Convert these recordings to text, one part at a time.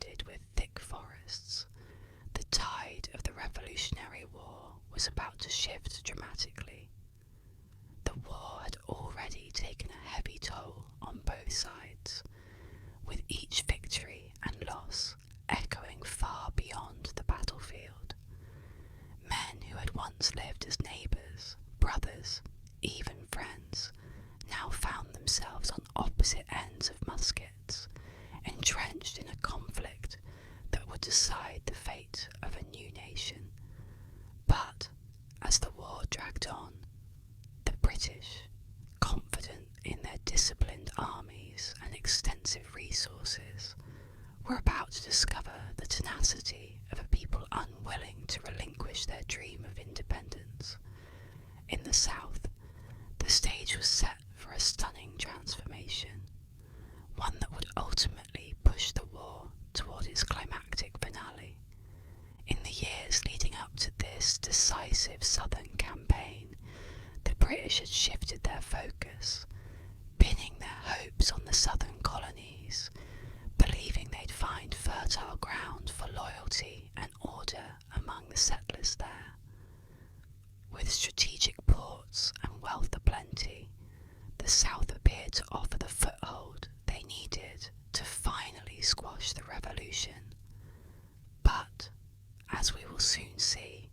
surrounded with thick forests. The tide of the Revolutionary War was about to shift dramatically. The war had already taken a heavy toll on both sides, with each victory and loss echoing far beyond the battlefield. Men who had once lived as neighbours, brothers, even friends, now found themselves on opposite ends of muskets, entrenched in a conflict that would decide the fate of a new nation. But as the war dragged on, the British, confident in their disciplined armies and extensive resources, were about to discover the tenacity of a people unwilling to relinquish their dream of independence. In the south, the stage was set for a stunning transformation, one that would ultimately push the war toward its climactic finale. In the years leading up to this decisive southern campaign, the British had shifted their focus, pinning their hopes on the southern colonies, believing they'd find fertile ground for loyalty and order among the settlers there. With strategic ports and wealth aplenty, the South appeared to offer the foothold they needed to finally squash the revolution. But, as we will soon see,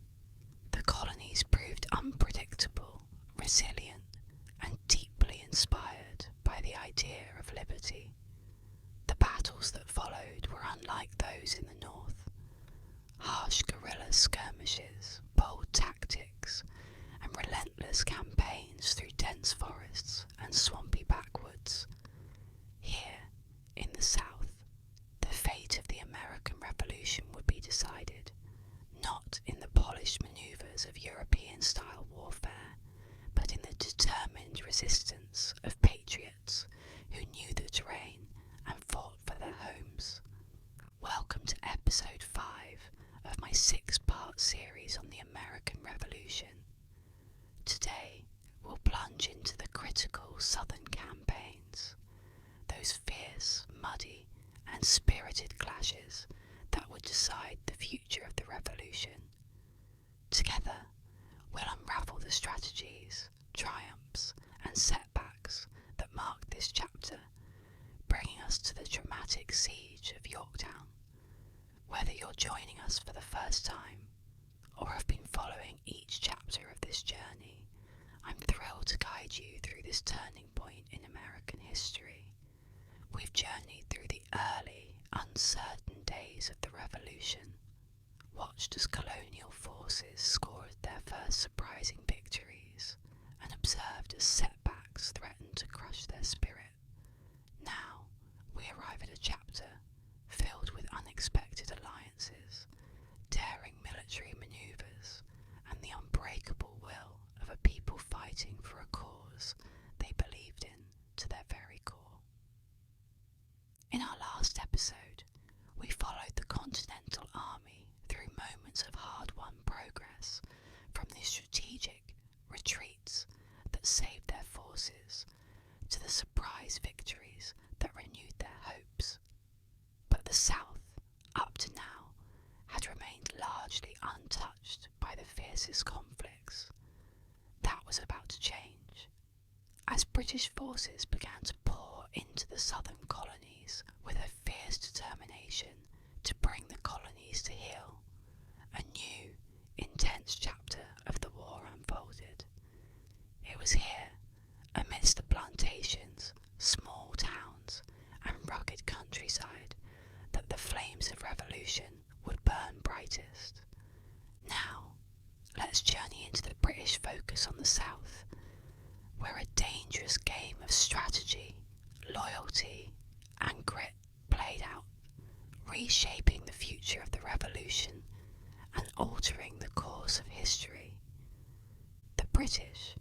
the colonies proved unpredictable, resilient, and deeply inspired by the idea of liberty. The battles that followed were unlike those in the north. Harsh guerrilla skirmishes, bold tactics, and relentless campaigns through dense forests and swampy backwoods. Here, in the south, the fate of the American Revolution would be decided, not in the polished manoeuvres of European-style warfare, but in the determined resistance of patriots who knew the terrain and fought for their homes. Welcome to episode 5 of my 6-part series on the American Revolution. Today, we'll plunge into the critical southern campaigns, those fierce, muddy, and spirited clashes that would decide the future of the revolution. Together, we'll unravel the strategies, triumphs, and setbacks that marked this chapter, bringing us to the dramatic siege of Yorktown. Whether you're joining us for the first time, or have been following each chapter of this journey, I'm thrilled to guide you through this turning point in American history. We've journeyed through the early, uncertain days of the Revolution, watched as colonial forces scored their first surprising victories, and observed as setbacks threatened to crush their spirit. Now, we arrive at a chapter filled with unexpected alliances, daring military manoeuvres, and the unbreakable will of a people fighting for a cause they believed in to their very core. In our last episode, we followed the Continental Army through moments of hard-won progress, from the strategic retreats that saved their forces to the surprise victories that renewed their hopes. But the South, up to now, had remained largely untouched by the fiercest conflicts. That was about to change. As British forces began to pour into the southern colonies with a fierce determination to bring the colonies to heel, a new, intense chapter of the war unfolded. It was here, amidst the plantations, small towns, and rugged countryside, that the flames of revolution would burn brightest. Now, let's journey into the British focus on the south, where a dangerous game of strategy, loyalty, and grit played out, reshaping the future of the revolution and altering the course of history. The British,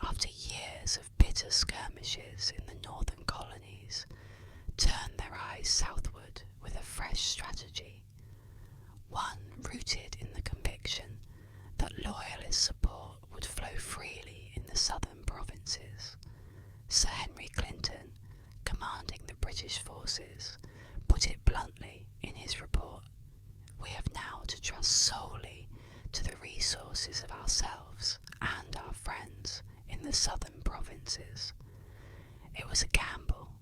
after years of bitter skirmishes in the northern colonies, turned their eyes southward with a fresh strategy, one rooted in the conviction that loyalist support would flow freely in the southern provinces. Sir Henry Clinton, commanding the British forces, put it bluntly in his to trust solely to the resources of ourselves and our friends in the southern provinces. It was a gamble,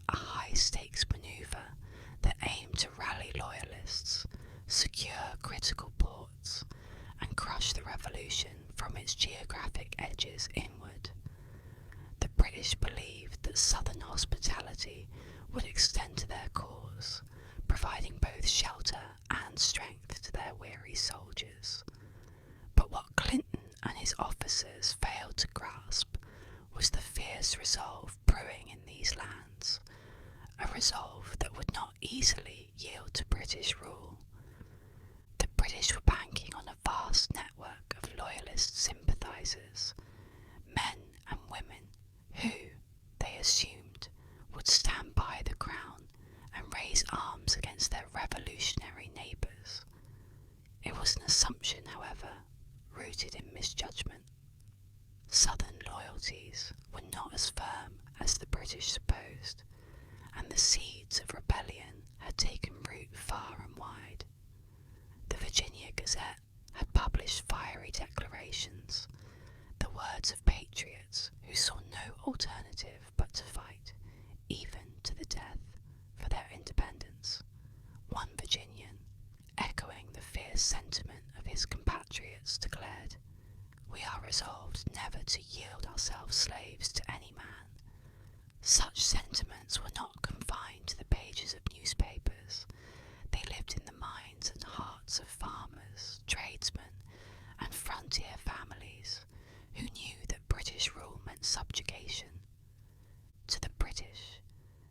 a high-stakes manoeuvre that aimed to rally loyalists, secure critical ports, and crush the revolution from its geographic edges inward. The British believed that southern hospitality would extend to their cause, providing both shelter and strength to their weary soldiers. But what Clinton and his officers failed to grasp was the fierce resolve brewing in these lands, a resolve that would not easily yield to British rule. The British were banking on a vast network of loyalist sympathisers, men and women who, they assumed, would stand by the crown and raise arms against their revolutionary neighbours. It was an assumption, however, rooted in misjudgment. Southern loyalties were not as firm as the British supposed, and the seeds of rebellion had taken root far and wide. The Virginia Gazette had published fiery declarations, the words of patriots who saw no alternative but to fight, even to the death, for their independence. One Virginian, echoing the fierce sentiment of his compatriots, declared, "We are resolved never to yield ourselves slaves to any man." Such sentiments were not confined to the pages of newspapers. They lived in the minds and hearts of farmers, tradesmen, and frontier families who knew that British rule meant subjugation. To the British,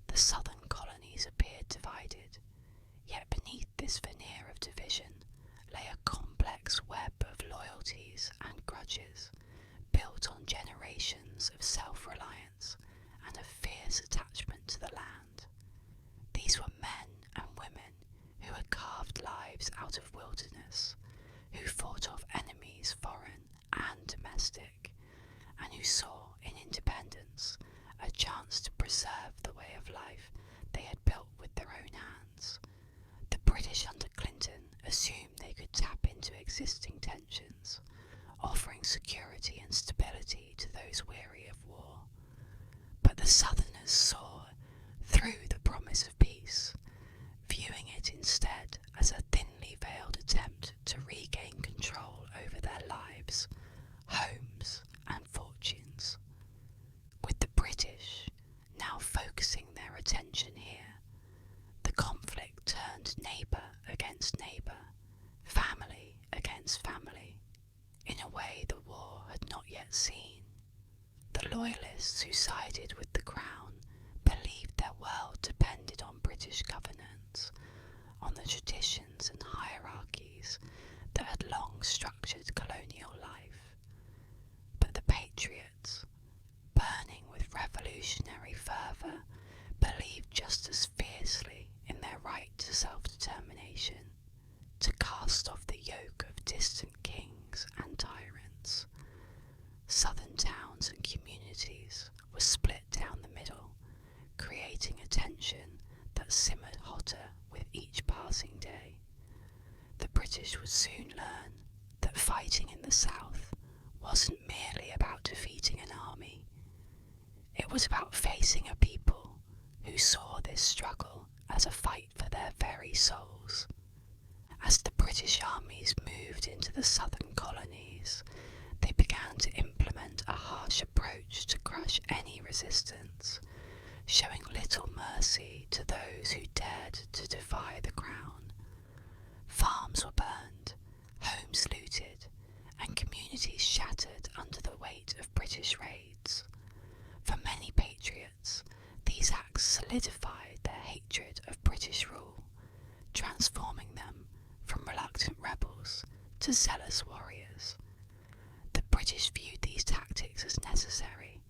the southern colonies appeared divided, yet beneath this veneer of division lay a complex web of loyalties and grudges, built on generations of self-reliance and a fierce attachment to the land. These were men and women who had carved lives out of wilderness, who fought off enemies foreign and domestic, and who saw in independence a chance to preserve the way of life they had built with their own hands. The British under Clinton assumed they could tap into existing tensions, offering security and stability to those weary of war. But the Southerners saw through the promise of peace, viewing it instead as a thinly veiled attempt to regain control over their lives, homes, and fortunes. With the British now focusing their attention here, the conflict turned neighbour against neighbour, family against family, in a way the war had not yet seen. The loyalists who sided with the crown believed their world depended on British governance, on the traditions and hierarchies that had long structured colonial life. But the patriots, burning with revolutionary fervour, believed just as fiercely in their right to self-determination, to cast off the yoke of distant kings and tyrants. Southern towns and communities were split down the middle, creating a tension that simmered hotter with each passing day. The British would soon learn that fighting in the south wasn't merely about defeating an army. It was about facing a people who saw this struggle as a fight for their very souls. As the British armies moved into the southern colonies, they began to implement a harsh approach to crush any resistance, showing little mercy to those who dared to defy the crown. Farms were burned, homes looted, and communities shattered under the weight of British raids. For many patriots, these acts solidified their hatred of British rule, transforming them from reluctant rebels to zealous warriors. The British viewed these tactics as necessary,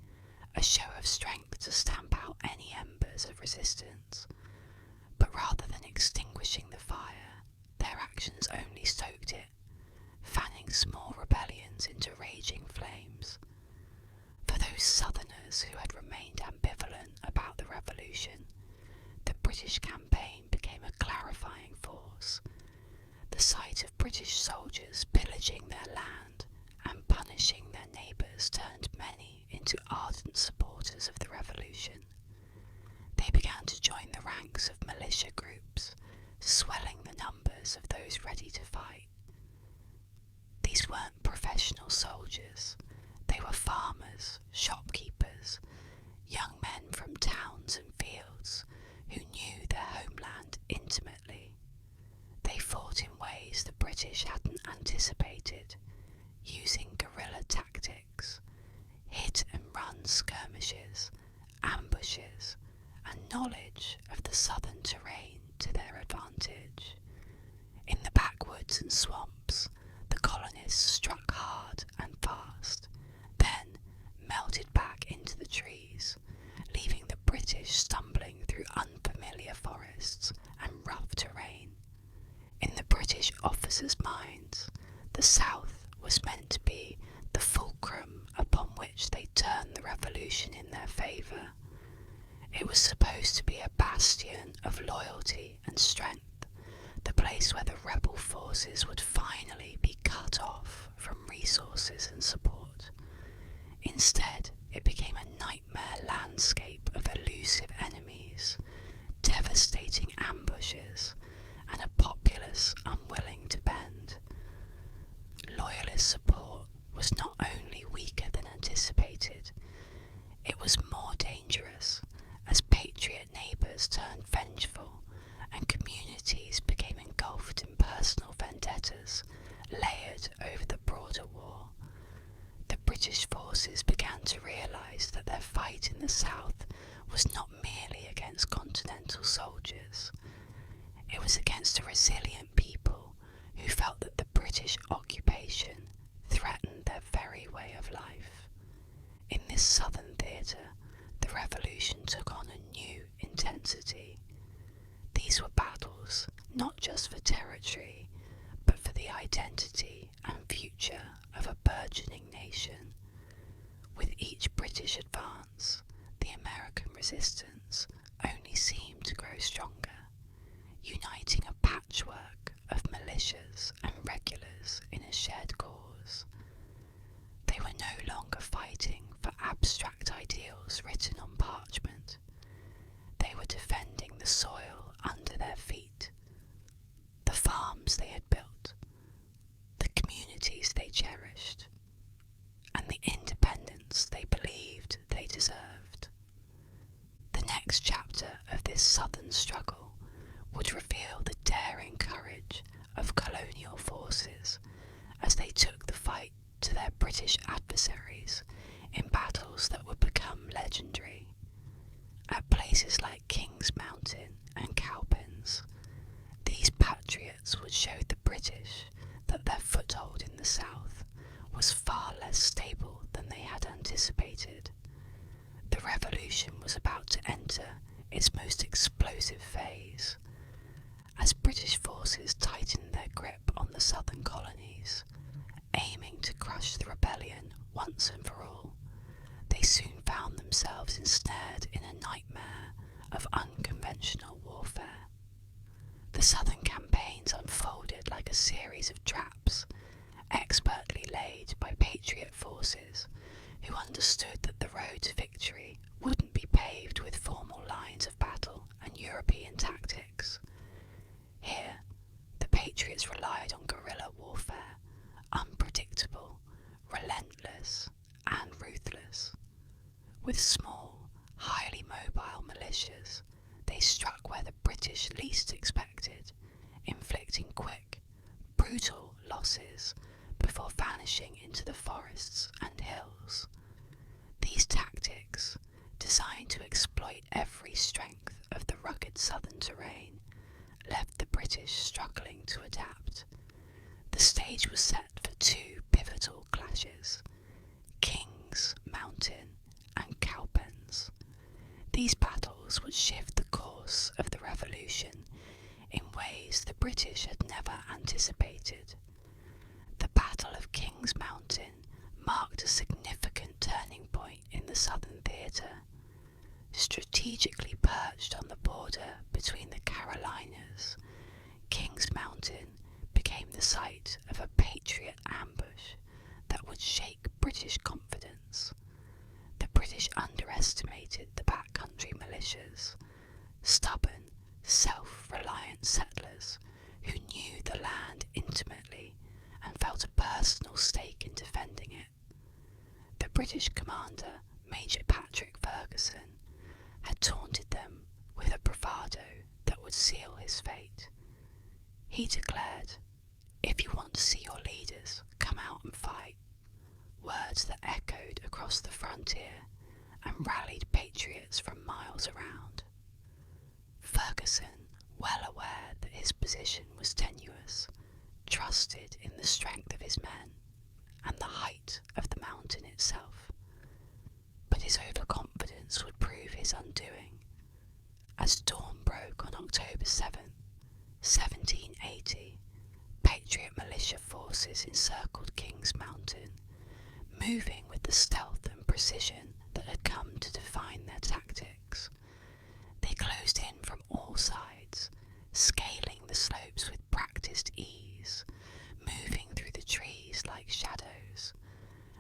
a show of strength to stamp out any embers of resistance. But rather than extinguishing the fire, their actions only stoked it, fanning small rebellions into raging flames. For those Southerners who had remained ambivalent about the revolution, the British campaign became a clarifying force. The sight of those ready to fight. These weren't professional soldiers. They were farmers, shopkeepers, young men from towns and fields who knew their homeland intimately. They fought in ways the British hadn't anticipated, using guerrilla tactics, hit-and-run skirmishes, ambushes, and knowledge of the southern terrain to their advantage. In the backwoods and swamps, the colonists struck hard and fast, then melted back into the trees, leaving the British stumbling through unfamiliar forests and rough terrain. In the British officers' minds, the South was meant to be the fulcrum upon which they turned the revolution in their favour. It was supposed to be a bastion of loyalty and strength, the place where the rebel forces would finally be cut off from resources and support. Instead, it became a nightmare landscape of elusive enemies, devastating ambushes, and a populace unwilling to bend. Loyalist support was not only weaker than anticipated, it was more dangerous as patriot neighbours turned vengeful and communities became engulfed in personal vendettas layered over the broader war. The British forces began to realise that their fight in the south was not merely against continental soldiers. It was against a resilient people who felt that the British occupation threatened their very way of life. In this southern theatre, the revolution took on a new intensity. These were battles not just for territory, but for the identity and future of a burgeoning nation. With each British advance, the American resistance only seemed to grow stronger, uniting a patchwork of militias and regulars in a shared cause. They were no longer fighting for abstract ideals written on parchment. They were defending the soil under their feet, the farms they had built, the communities they cherished, and the independence they believed they deserved. The next chapter of this southern struggle would reveal the daring courage of colonial forces as they took the fight to their British adversaries in battles that would become legendary. At places like King's Mountain and Cowpens, these patriots would show the British that their foothold in the south was far less stable than they had anticipated. The revolution was about to enter its most explosive phase. As British forces tightened their grip on the southern colonies, aiming to crush the rebellion once and for all, they soon found themselves ensnared in a nightmare of unconventional warfare. The southern campaigns unfolded like a series of traps, expertly laid by patriot forces who understood that the road to victory wouldn't be paved with formal lines of battle and European tactics. Here, the patriots relied on guerrilla warfare, unpredictable, relentless, and ruthless. With small, highly mobile militias, they struck where the British least expected, inflicting quick, brutal losses before vanishing into the forests and hills. These tactics, designed to exploit every strength of the rugged southern terrain, left the British struggling to adapt. The stage was set for two pivotal clashes, King's Mountain and Cowpens. These battles would shift the course of the revolution in ways the British had never anticipated. The Battle of King's Mountain marked a significant turning point in the southern theatre. Strategically perched on the border between the Carolinas, King's Mountain became the site of a patriot ambush that would shake British confidence. The British underestimated the backcountry militias, stubborn, self-reliant settlers who knew the land felt a personal stake in defending it. The British commander, Major Patrick Ferguson, had taunted them with a bravado that would seal his fate. He declared, "If you want to see your leaders, come out and fight," words that echoed across the frontier and rallied patriots from miles around. Ferguson, well aware that his position was tenuous, trusted in the strength of his men and the height of the mountain itself. But his overconfidence would prove his undoing. As dawn broke on October 7th, 1780, Patriot militia forces encircled King's Mountain, moving with the stealth and precision that had come to define their tactics. They closed in from all sides, scaling the slopes with practiced ease, moving through the trees like shadows.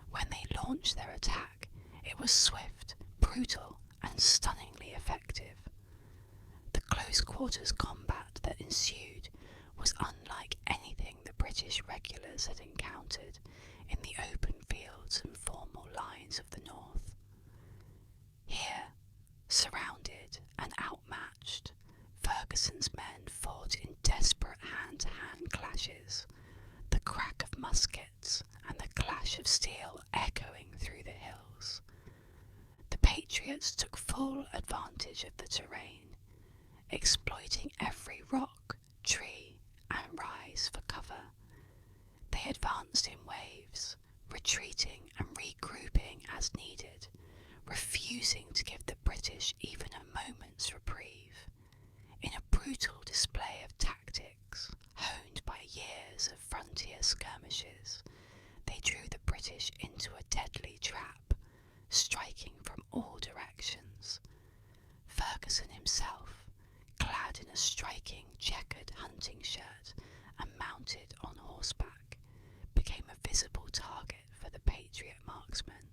When they launched their attack, it was swift, brutal, and stunningly effective. The close quarters combat that ensued was unlike anything the British regulars had encountered in the open fields and formal lines of the north. Here, surrounded and outmatched, Ferguson's men fought in desperate hand-to-hand clashes, the crack of muskets and the clash of steel echoing through the hills. The Patriots took full advantage of the terrain, exploiting every rock, tree, and rise for cover. They advanced in waves, retreating and regrouping as needed, refusing to give the British even a moment's reprieve. In a brutal display of tactics, honed by years of frontier skirmishes, they drew the British into a deadly trap, striking from all directions. Ferguson himself, clad in a striking checkered hunting shirt and mounted on horseback, became a visible target for the Patriot marksmen.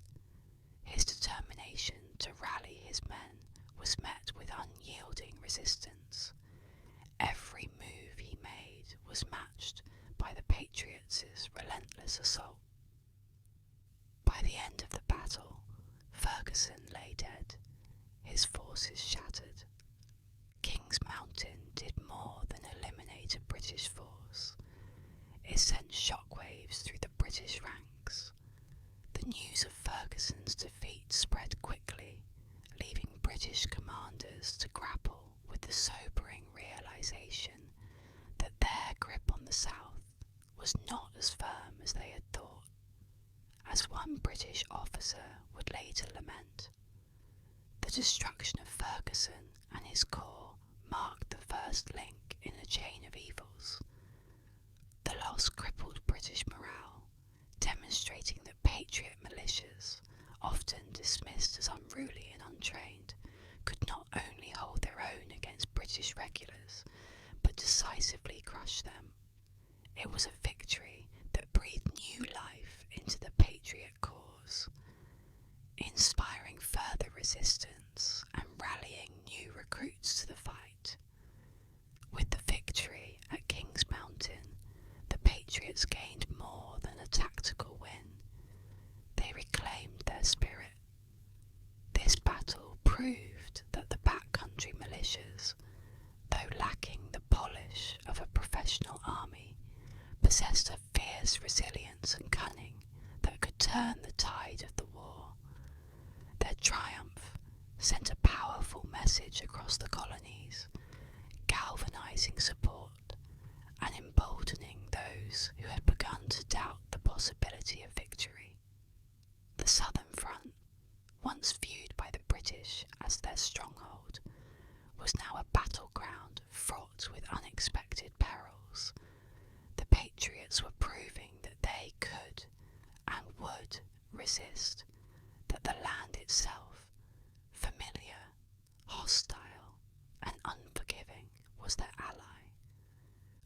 His determination to rally his men was met with unyielding resistance. Every move he made was matched by the Patriots' relentless assault. By the end of the battle, Ferguson lay dead, his forces shattered. King's Mountain did more than eliminate a British force. It sent shockwaves through the British ranks. The news of Ferguson's defeat spread quickly, leaving British commanders to grapple with the sobering realization that their grip on the south was not as firm as they had thought. As one British officer would later lament, the destruction of Ferguson and his corps marked the first link in a chain of evils. The loss crippled British morale, demonstrating that Patriot militias, often dismissed as unruly and untrained, could not only hold their own against British regulars, but decisively crush them. It was a victory that breathed new life into the Patriot cause, inspiring further resistance and rallying new recruits to the fight. With the victory at King's Mountain, the Patriots gained more than a tactical win. They reclaimed their spirit. This battle proved that the backcountry militias, though lacking the polish of a professional army, possessed a fierce resilience and cunning that could turn the tide of the war. Their triumph sent a powerful message across the colonies, galvanizing support and emboldening those who had begun to doubt the possibility of victory. The southern front, once viewed by the British as their stronghold, was now a battleground fraught with unexpected perils. The Patriots were proving that they could and would resist, that the land itself, familiar, hostile, and unforgiving, was their ally.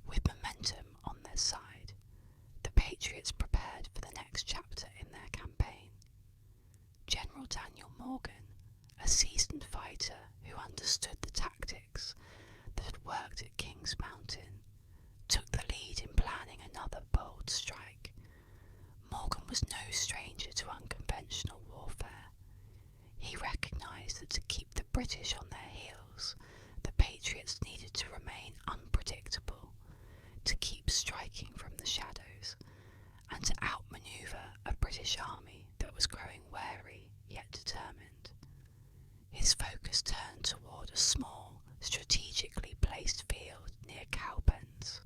With momentum on their side, the Patriots prepared for the next chapter in their campaign. General Daniel Morgan, a seasoned fighter who understood the tactics that had worked at King's Mountain, took the lead in planning another bold strike was no stranger to unconventional warfare. He recognised that to keep the British on their heels, the Patriots needed to remain unpredictable, to keep striking from the shadows, and to outmanoeuvre a British army that was growing wary yet determined. His focus turned toward a small, strategically placed field near Cowpens,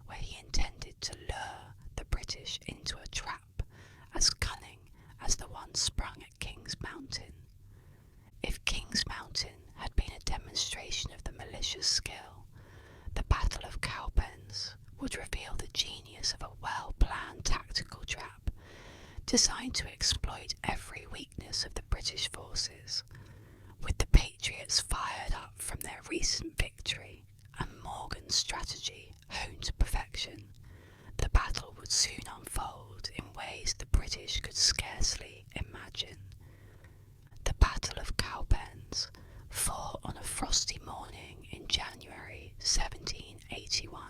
where he intended to lure the British into a trap as cunning as the one sprung at King's Mountain. If King's Mountain had been a demonstration of the militia's skill, the Battle of Cowpens would reveal the genius of a well-planned tactical trap designed to exploit every weakness of the British forces. With the Patriots fired up from their recent victory and Morgan's strategy honed to perfection, the battle would soon unfold in ways the British could scarcely imagine. The Battle of Cowpens, fought on a frosty morning in January 1781,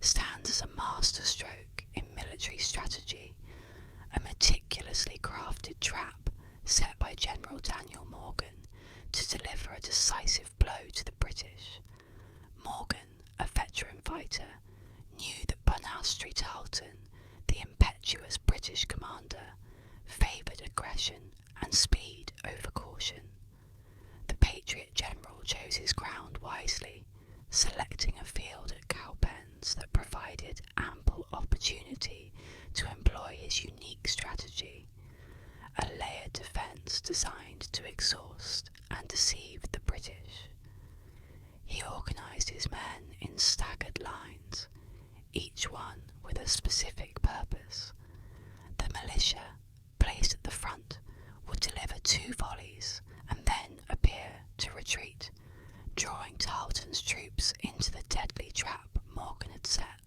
stands as a masterstroke in military strategy, a meticulously crafted trap set by General Daniel Morgan to deliver a decisive blow to the British. Morgan, a veteran fighter, knew that Bunastri Tarleton, the impetuous British commander, favoured aggression and speed over caution. The Patriot general chose his ground wisely, selecting a field at Cowpens that provided ample opportunity to employ his unique strategy, a layered defence designed to exhaust and deceive the British. He organised his men in staggered lines, each one with a specific purpose. The militia, placed at the front, would deliver 2 volleys and then appear to retreat, drawing Tarleton's troops into the deadly trap Morgan had set.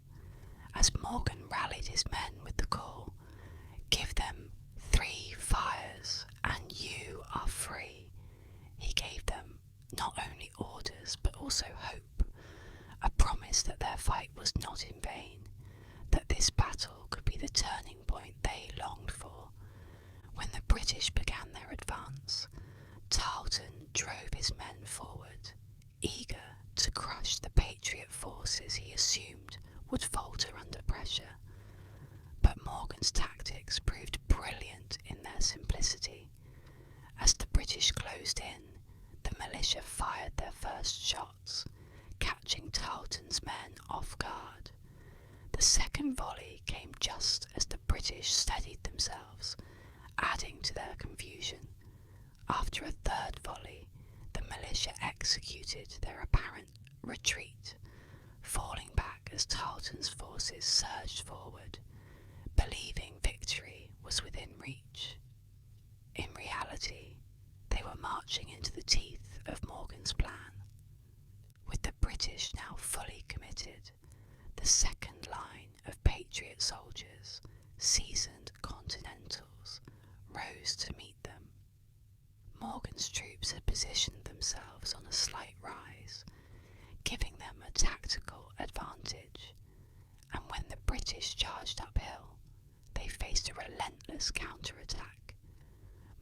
As Morgan rallied his men with the call, "Give them 3 fires and you are free," he gave them not only orders but also hope, a promise that their fight was not in vain, that this battle could be the turning point they longed for. When the British began their advance, Tarleton drove his men forward, eager to crush the Patriot forces he assumed would falter under pressure. But Morgan's tactics proved brilliant in their simplicity. As the British closed in, the militia fired their first shots, catching Tarleton's men off guard. The second volley came just as the British steadied themselves, adding to their confusion. After a third volley, the militia executed their apparent retreat, falling back as Tarleton's forces surged forward, believing victory was within reach. In reality, they were marching into the teeth of Morgan's plan. With the British now fully committed, the second line of Patriot soldiers, seasoned Continentals, rose to meet them. Morgan's troops had positioned themselves on a slight rise, giving them a tactical advantage, and when the British charged uphill, they faced a relentless counterattack.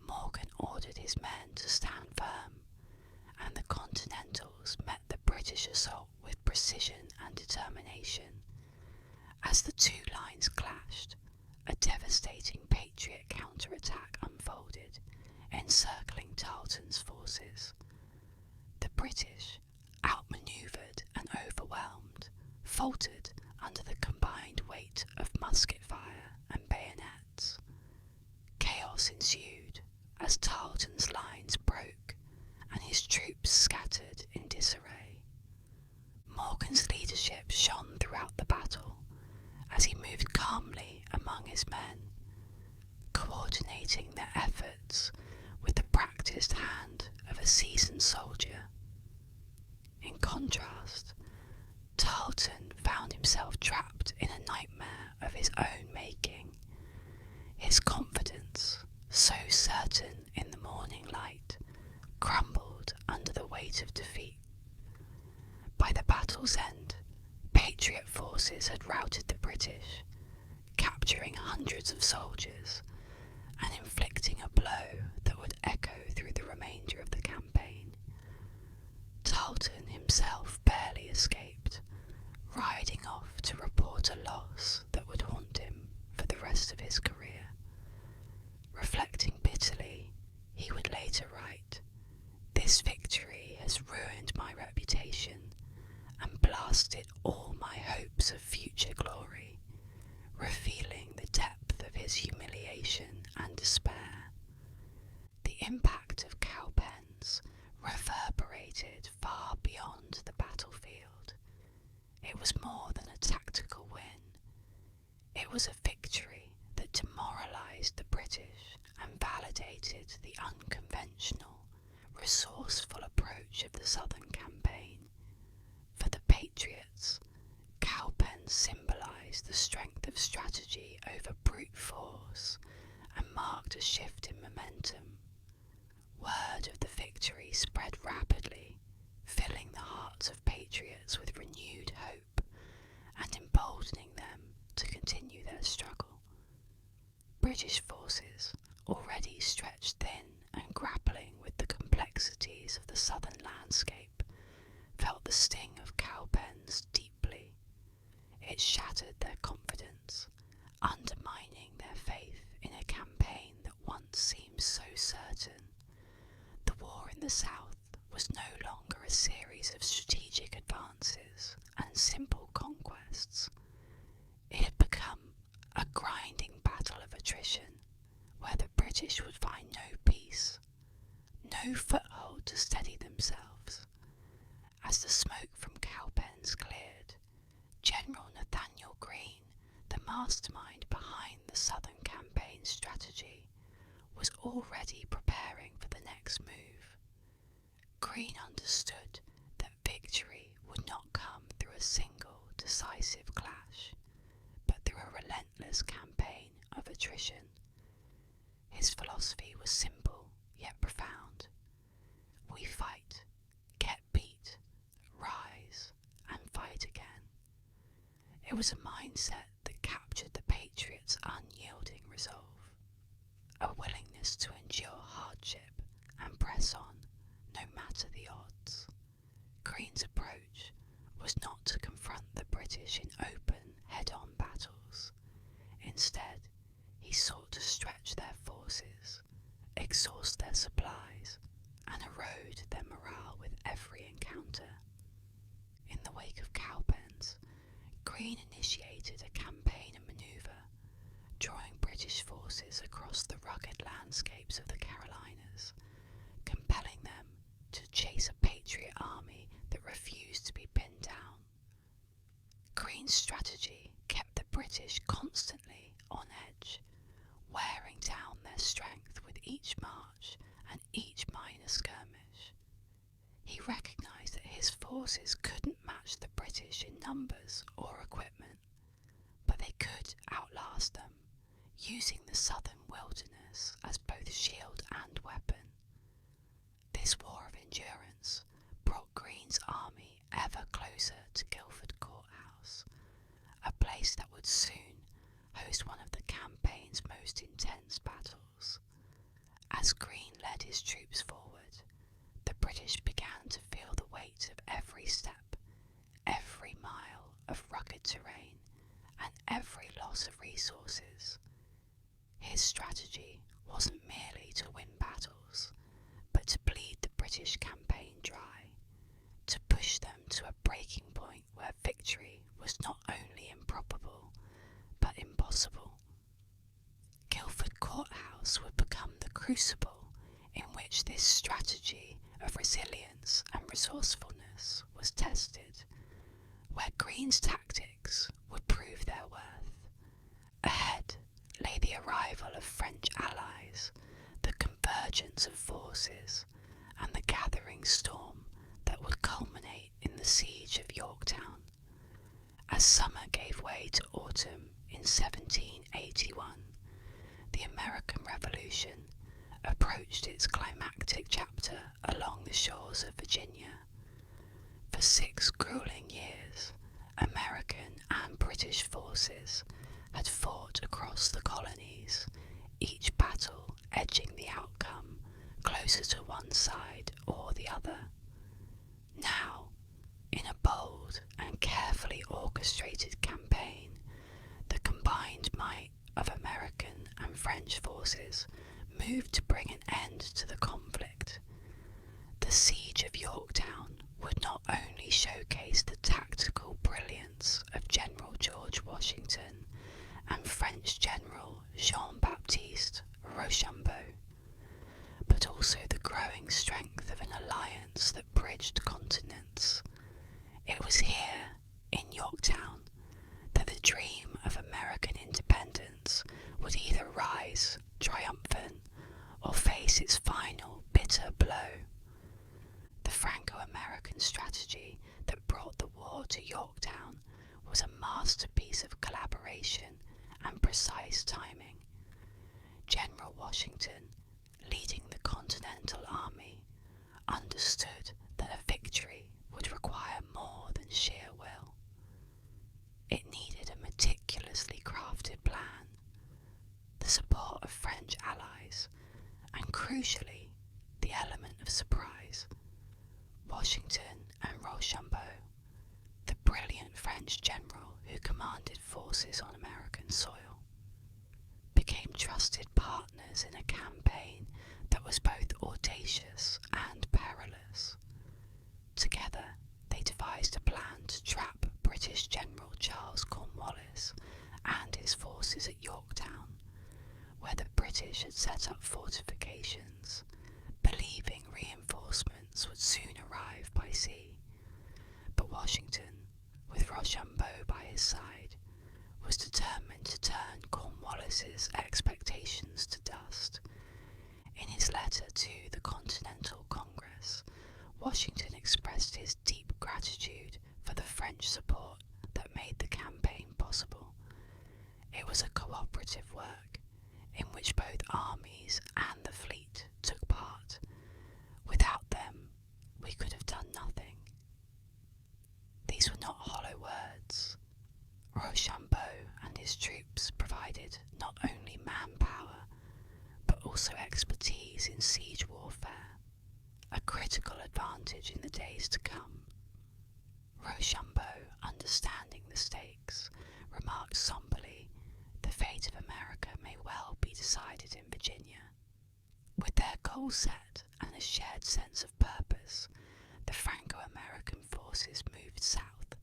Morgan ordered his men to stand firm, and the Continentals met the British assault with precision and determination. As the 2 lines clashed, a devastating Patriot counterattack unfolded, encircling Tarleton's forces. The British, outmanoeuvred and overwhelmed, faltered under the combined weight of musket fire and bayonets. Chaos ensued as Tarleton's lines broke and his troops scattered in disarray. Morgan's leadership shone throughout the battle as he moved calmly among his men, coordinating their efforts with the practiced hand of a seasoned soldier. In contrast, Tarleton found himself trapped in a nightmare of his own making. His confidence, so certain in the morning light, crumbled under the weight of defeat. By the battle's end, Patriot forces had routed the British, captured murdering hundreds of soldiers and inflicting a blow that would echo through the remainder of the campaign. Tarleton himself barely escaped, riding off to report a loss that would haunt him for the rest of his career. Reflecting bitterly, he would later write, "This victory has ruined my reputation and blasted all my hopes of future glory," revealing the depth of his humiliation and despair. The impact of Cowpens reverberated far beyond the battlefield. It was more than a tactical win. It was a victory that demoralised the British and validated the unconventional, resourceful approach of the Southern campaign. For the Patriots, Cowpens symbolised the strength of strategy over brute force and marked a shift in momentum. Word of the victory spread rapidly, filling the hearts of patriots with renewed hope and emboldening them to continue their struggle. British forces, already stretched thin and grappling with the complexities of the southern landscape, felt the sting of Cowpens deeply. It shattered their confidence, undermining their faith in a campaign that once seemed so certain. The war in the south was no longer a series of strategic advances and simple conquests. It had become a grinding battle of attrition, where the British would find no peace, no foothold to steady themselves. As the smoke from Cowpens cleared, General Nathanael Greene, the mastermind behind the Southern campaign strategy, was already preparing for the next move. Greene understood that victory would not come through a single decisive clash, but through a relentless campaign of attrition. His philosophy was simple yet profound. We fight, get beat, rise, and fight again. It was a mindset that captured the Patriots' unyielding resolve, a willingness to endure hardship and press on, no matter the odds. Greene's approach was not to confront the British in open, head-on battles. Instead, he sought to stretch their forces, exhaust their supplies, and erode their morale with every encounter. In the wake of Cowpens, Greene initiated a campaign and manoeuvre, drawing British forces across the rugged landscapes of the Carolinas, compelling them to chase a Patriot army that refused to be pinned down. Greene's strategy kept the British constantly on edge, wearing down their strength with each march and each minor skirmish. He recognised that his forces couldn't match the British in numbers or equipment, but they could outlast them, using the southern wilderness as both shield and weapon. This war of endurance brought Greene's army ever closer to Guildford Courthouse, a place that would soon host one of the campaign's most intense battles. As Greene led his troops forward, the British began to feel the weight of every step, every mile of rugged terrain, and every loss of resources. His strategy wasn't merely to win battles, but to bleed the British campaign dry, to push them to a breaking point where victory was not only improbable, but impossible. Guildford Courthouse would become the crucible in which this strategy of resilience and resourcefulness was tested, where Greene's tactics would prove their worth. Ahead lay the arrival of French allies, the convergence of forces, and the gathering storm that would culminate in the siege of Yorktown. As summer gave way to autumn in 1781, the American Revolution approached its climactic chapter along the shores of Virginia. For 6 grueling years, American and British forces had fought across of American and French forces moved to bring an end to the conflict. The siege of Yorktown would not only showcase the tactical brilliance of General George Washington and French General Jean-Baptiste Rochambeau, but also the growing strength of an alliance that bridged continents. It was here, in Yorktown, that the dream of American independence would either rise triumphant or face its final bitter blow. The Franco-American strategy that brought the war to Yorktown was a masterpiece of collaboration and precise timing. General Washington, leading the Continental Army, understood that a victory would require more than sheer will. It needed a meticulously crafted plan, the support of French allies, and crucially, the element of surprise. Washington and Rochambeau, the brilliant French general who commanded forces on American soil, became trusted partners in a campaign that was both audacious and perilous. Together, they devised a plan to trap British General Charles Cornwallis and his forces at Yorktown, where the British had set up fortifications, believing reinforcements would soon arrive by sea. But Washington, with Rochambeau by his side, was determined to turn Cornwallis's expectations to dust. In his letter to the Continental Congress, Washington expressed his deep gratitude for the French support that made the campaign possible. It was a cooperative work in which both armies and the fleet took part. Without them, we could have done nothing. These were not hollow words. Rochambeau and his troops provided not only manpower, but also expertise in siege warfare, a critical advantage in the days to come. Rochambeau, understanding the stakes, remarked somberly, "The fate of America may well be decided in Virginia." With their goal set and a shared sense of purpose, the Franco-American forces moved south,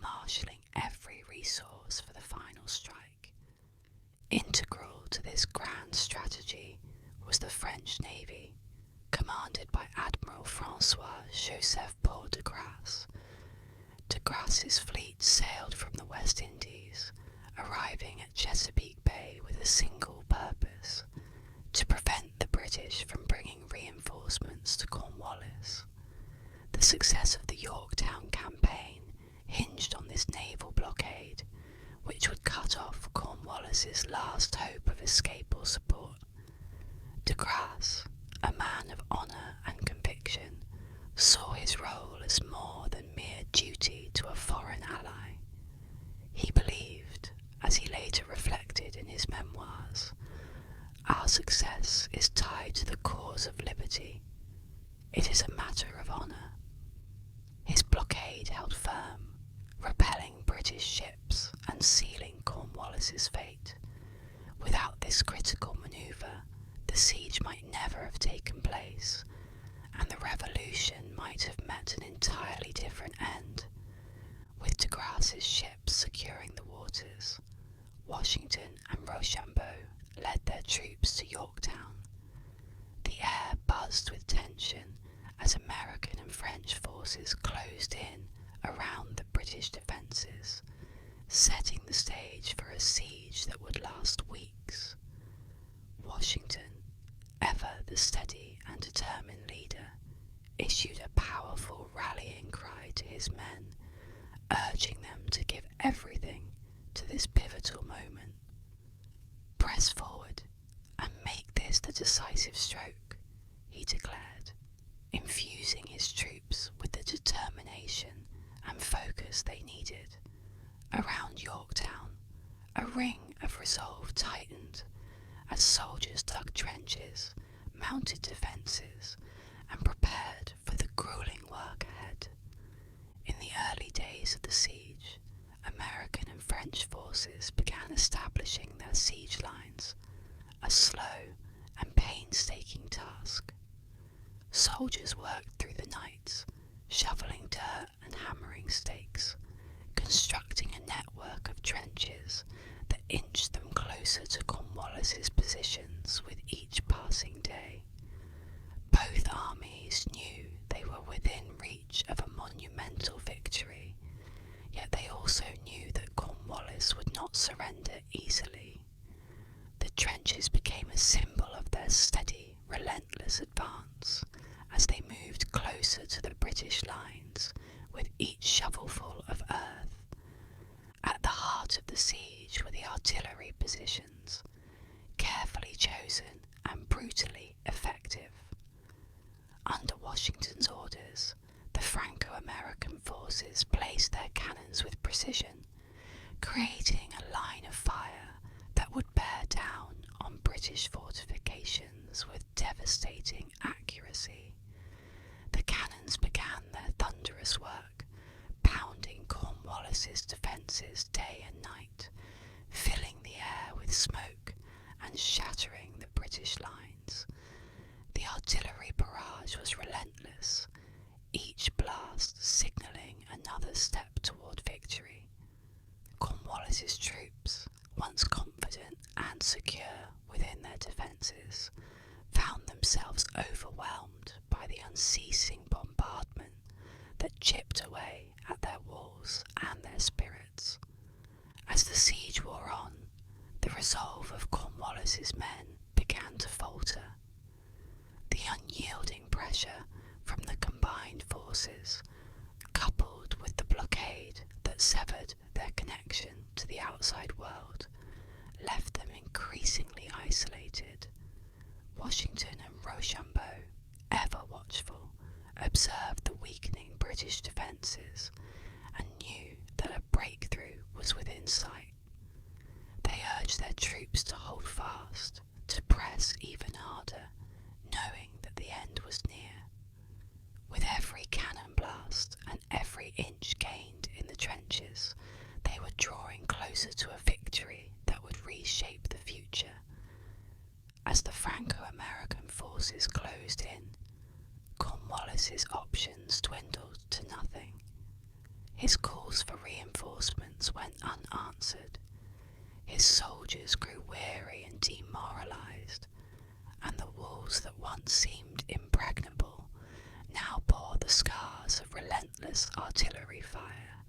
marshalling every resource for the final strike. Integral to this grand strategy was the French Navy, commanded by Admiral Francois-Joseph Paul de Grasse. De Grasse's fleet sailed from the West Indies, arriving at Chesapeake Bay with a single purpose: to prevent the British from bringing reinforcements to Cornwallis. The success of the Yorktown campaign hinged on this naval blockade, which would cut off Cornwallis's last hope of escape or support. De Grasse, a man of honour and conviction, saw his role as more than mere duty to a foreign ally. He believed, as he later reflected in his memoirs, "Our success is tied to the cause of liberty. It is a matter of honour." His blockade held firm, repelling British ships and sealing Cornwallis's fate. Without this critical manoeuvre, the siege might never have taken place, and the revolution might have met an entirely different end. With de Grasse's ships securing the waters, Washington and Rochambeau led their troops to Yorktown. The air buzzed with tension as American and French forces closed in around the British defences, setting the stage for a siege that would last weeks. Washington, ever the steady and determined leader, issued a powerful rallying cry to his men, urging them to give everything to this pivotal moment. "Press forward and make this the decisive stroke," he declared, infusing his troops with the determination and focus they needed. Around Yorktown, a ring of resolve tightened as soldiers dug trenches, mounted defences, and prepared for the gruelling work ahead. In the early days of the siege, American and French forces began establishing their siege a slow and painstaking task. Soldiers worked through the nights, shoveling dirt and hammering stakes, constructing a network of trenches that inched them closer to Cornwallis's positions with each passing day. Both armies knew they were within reach of a monumental victory, yet they also knew that Cornwallis would not surrender easily. The trenches became a symbol of their steady, relentless advance as they moved closer to the British lines with each shovelful of earth. At the heart of the siege were the artillery positions, carefully chosen and brutally effective. Under Washington's orders, the Franco-American forces placed their cannons with precision, creating a line of fire that would bear down on British fortifications with devastating accuracy. The cannons began their thunderous work, pounding Cornwallis's defences day and night, filling the air with smoke and shattering the British lines. The artillery barrage was relentless, each blast signalling another step toward victory. Cornwallis's troops, once confident and secure within their defences, found themselves overwhelmed by the unceasing bombardment that chipped away at their walls and their spirits. As the siege wore on, the resolve of Cornwallis's men began to falter. The unyielding pressure from the combined forces, coupled with the blockade that severed their connection to the outside world, left them increasingly isolated. Washington and Rochambeau, ever watchful, observed the weakening British defences and knew that a breakthrough was within sight. They urged their troops to hold fast, to press even harder, knowing that the end was near. With every cannon blast and every inch gained in the trenches, they were drawing closer to a victory that would reshape the future. As the Franco-American forces closed in, Cornwallis's options dwindled to nothing. His calls for reinforcements went unanswered. His soldiers grew weary and demoralised, and the walls that once seemed impregnable now bore the scars of relentless artillery fire.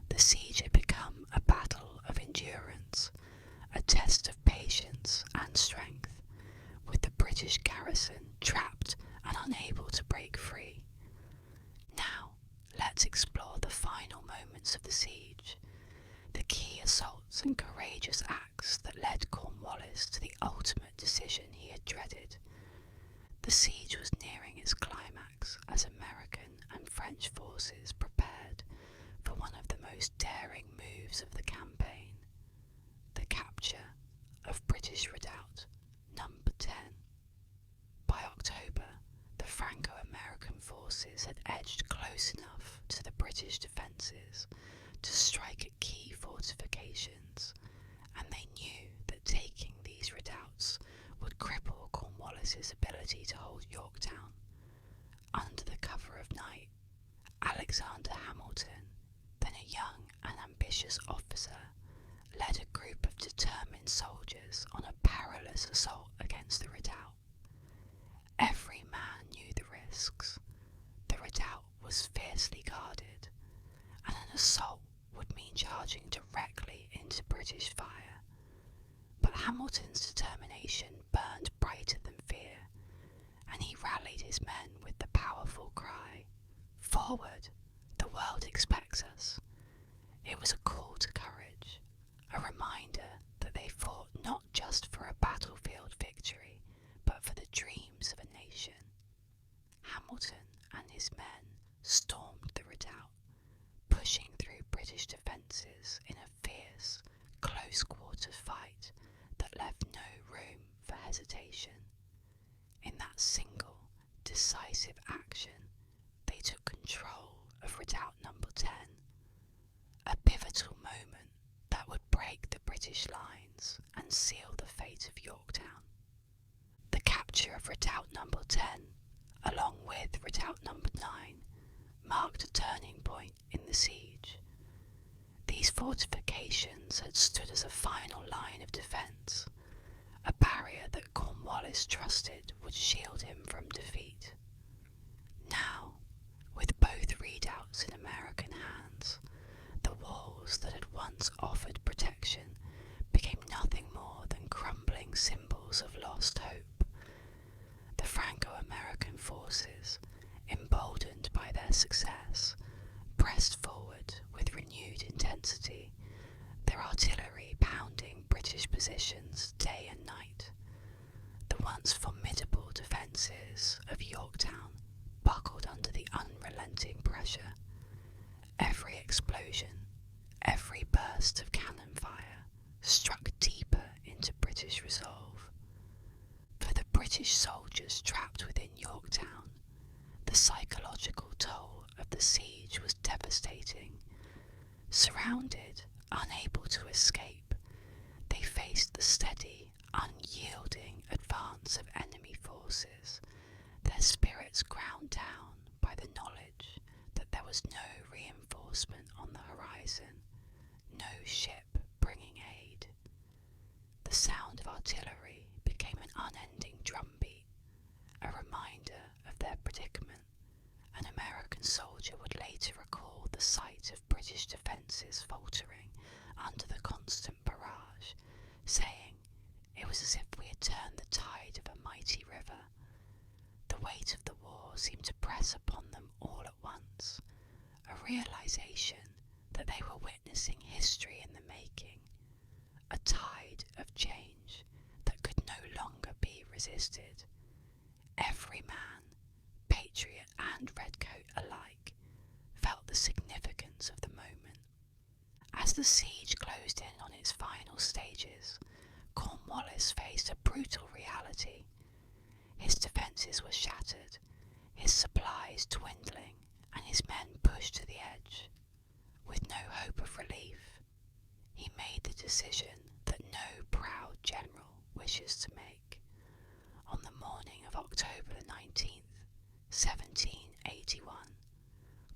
The siege had become a battle of endurance, a test of patience and strength, with the British garrison trapped and unable to break free. Now, let's explore the final moments of the siege, the key assaults and courageous acts that led Cornwallis to the ultimate decision he had dreaded. The siege was nearing its climax as American and French forces prepared for one of the most daring moves of the campaign, the capture of British Redoubt Number 10. By October, the Franco-American forces had edged close enough to the British defences to strike at key fortifications, and they knew that taking these redoubts would cripple Cornwallis's ability to hold Yorktown. Under the cover of night, Alexander Hamilton, then a young and ambitious officer, led a group of determined soldiers on a perilous assault against the redoubt. Every man knew the risks. The redoubt was fiercely guarded, and an assault would mean charging directly into British fire. But Hamilton's determination burned brighter than fear, and he rallied his men with the powerful cry, "Forward! The world expects us." It was a call to courage, a reminder that they fought not just for a battlefield victory, but for the dreams of a nation. Hamilton and his men stormed the redoubt, pushing through British defences in a fierce, close-quarter fight that left no room for hesitation. In that single, decisive action, they took control of Redoubt Number 10, a pivotal moment that would break the British lines and seal the fate of Yorktown. of Redoubt Number 10, along with Redoubt Number 9, marked a turning point in the siege. These fortifications had stood as a final line of defence, a barrier that Cornwallis trusted would shield him from defeat. Now, with both redoubts in American hands, the walls that had once offered protection became nothing more than crumbling symbols of lost hope. The Franco-American forces, emboldened by their success, pressed forward with renewed intensity, their artillery pounding British positions day and night. The once formidable defences of Yorktown buckled under the unrelenting pressure. Every explosion, every burst of cannon fire struck deeper into British resolve. For the British soldiers trapped within Yorktown, the psychological toll of the siege was devastating. Surrounded, unable to escape, they faced the steady, unyielding advance of enemy forces, their spirits ground down by the knowledge that there was no reinforcement on the horizon, no ship bringing aid. The sound of artillery became an unending drumbeat, a reminder of their predicament. An American soldier would later recall the sight of British defences faltering under the constant barrage, saying it was as if we had turned the tide of a mighty river. The weight of the war seemed to press upon them all at once, a realisation that they were witnessing history in the making, a tide of change that could no longer be resisted. Every man, patriot and redcoat alike, felt the significance of the moment. As the siege closed in on its final stages, Cornwallis faced a brutal reality. His defences were shattered, his supplies dwindling, and his men pushed to the edge. With no hope of relief, he made the decision that no proud general wishes to make. On the morning of October the 19th, 1781,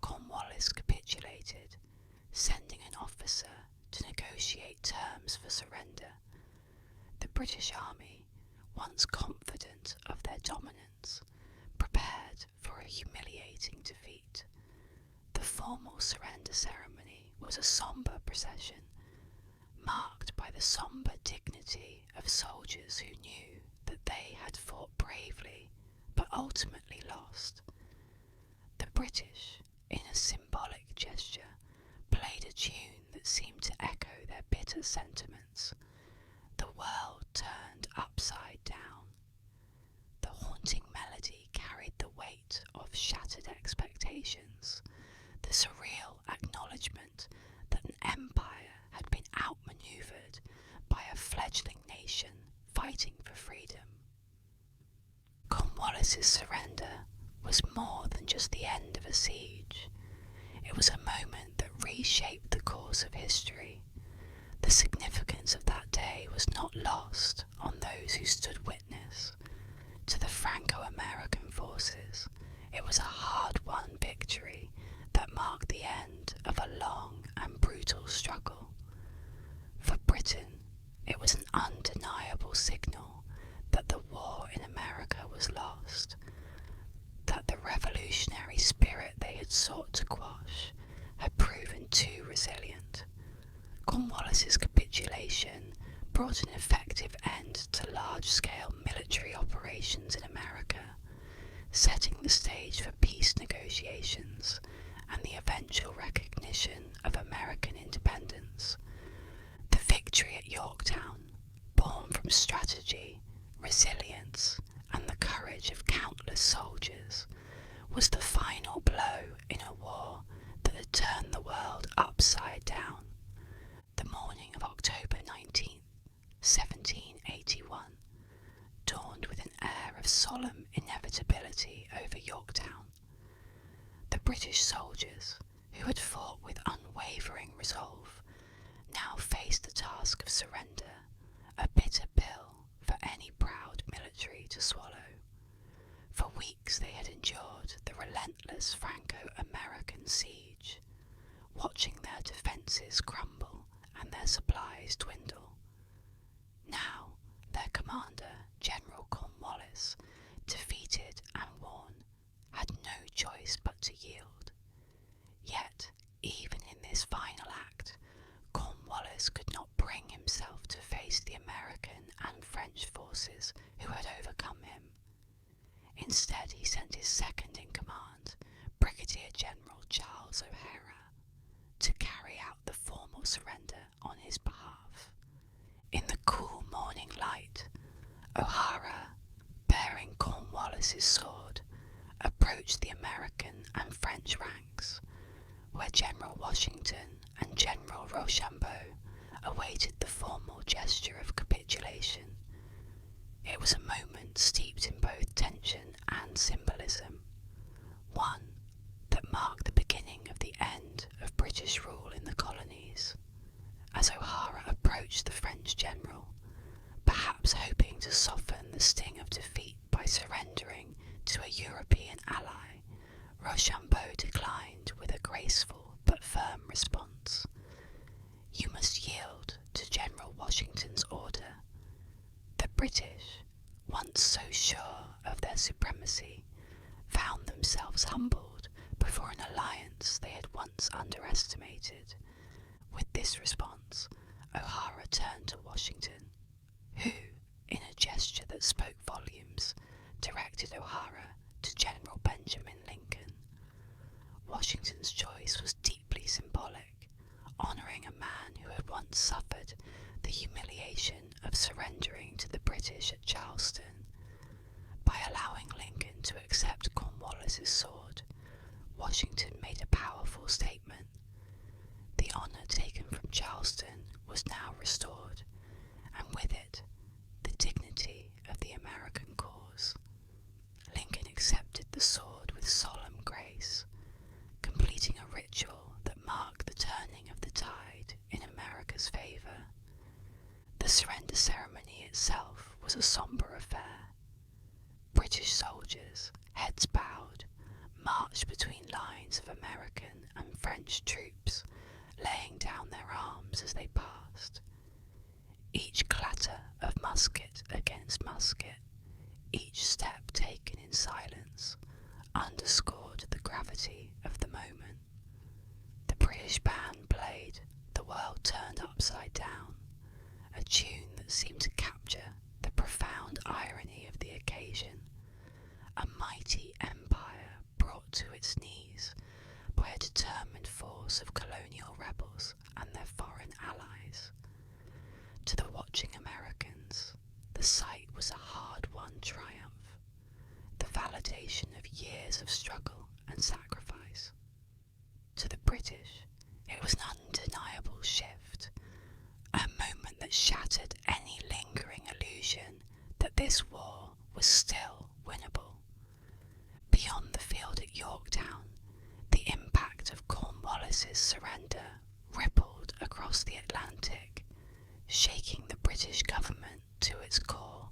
Cornwallis capitulated, sending an officer to negotiate terms for surrender. The British Army, once confident of their dominance, prepared for a humiliating defeat. The formal surrender ceremony was a sombre procession, marked by the sombre dignity of soldiers who knew that they had fought bravely but ultimately lost. The British, in a symbolic gesture, played a tune that seemed to echo their bitter sentiments. The world turned upside down. The haunting melody carried the weight of shattered expectations, the surreal acknowledgement that an empire had been outmaneuvered by a fledgling nation fighting for freedom. Cornwallis's surrender was more than just the end of a siege. It was a moment that reshaped the course of history. The significance of that day was not lost on those who stood witness. To the Franco-American forces, it was a hard-won victory that marked the end of a long and brutal struggle. For Britain, it was an undeniable signal that the war in America was lost, that the revolutionary spirit they had sought to quash had proven too resilient. Cornwallis's capitulation brought an effective end to large-scale military operations in America, setting the stage for peace negotiations and the eventual recognition of American independence. The victory at Yorktown, born from strategy, resilience, and the courage of countless soldiers, was the final blow in a war that had turned the world upside down. The morning of October 19th, 1781, dawned with an air of solemn inevitability over Yorktown. The British soldiers, who had fought with unwavering resolve, now faced the task of surrender, a bitter pill for any proud military to swallow. weeks they had endured the relentless Franco-American siege, watching their defences crumble and their supplies dwindle. Now their commander, General Cornwallis, defeated and worn, had no choice but to yield. Yet, even in this final act, Cornwallis could not bring himself to face the American and French forces who had overcome him. Instead, he sent his second-in-command, Brigadier General Charles O'Hara, to carry out the formal surrender on his behalf. In the cool morning light, O'Hara, bearing Cornwallis's sword, approached the American and French ranks, where General Washington and General Rochambeau awaited the formal gesture of capitulation. It was a moment steeped in both tension and symbolism, one that marked the beginning of the end of British rule in the colonies. As O'Hara approached the French general, perhaps hoping to soften the sting of defeat by surrendering to a European ally, Rochambeau declined with a graceful but firm response. "You must yield to General Washington's order." The British, once so sure of their supremacy, found themselves humbled before an alliance they had once underestimated. With this response, O'Hara turned to Washington, who, in a gesture that spoke volumes, directed O'Hara to General Benjamin Lincoln. Washington's choice was deeply symbolic, honouring a man who had once suffered the humiliation of surrendering to the British at Charleston. By allowing Lincoln to accept Cornwallis's sword, Washington made a powerful statement. The honour taken from Charleston was now restored, and with it, the dignity of the American cause. Lincoln accepted the sword with solemn grace, completing a ritual that marked the turning of the tide in America's favour. The surrender ceremony itself was a sombre affair. British soldiers, heads bowed, marched between lines of American and French troops, laying down their arms as they passed. Each clatter of musket against musket, each step taken in silence, underscored the gravity of the moment. The British band played "The World Turned Upside Down," a tune that seemed to capture the profound irony of the occasion. A mighty empire brought to its knees by a determined force of colonial rebels and their foreign allies. To the watching Americans, the sight was a hard-won triumph, the validation of years of struggle and sacrifice. To the British, it was an undeniable shift, a moment that shattered any lingering illusion that this war was still winnable. Beyond the field at Yorktown, the impact of Cornwallis's surrender rippled across the Atlantic, shaking the British government to its core.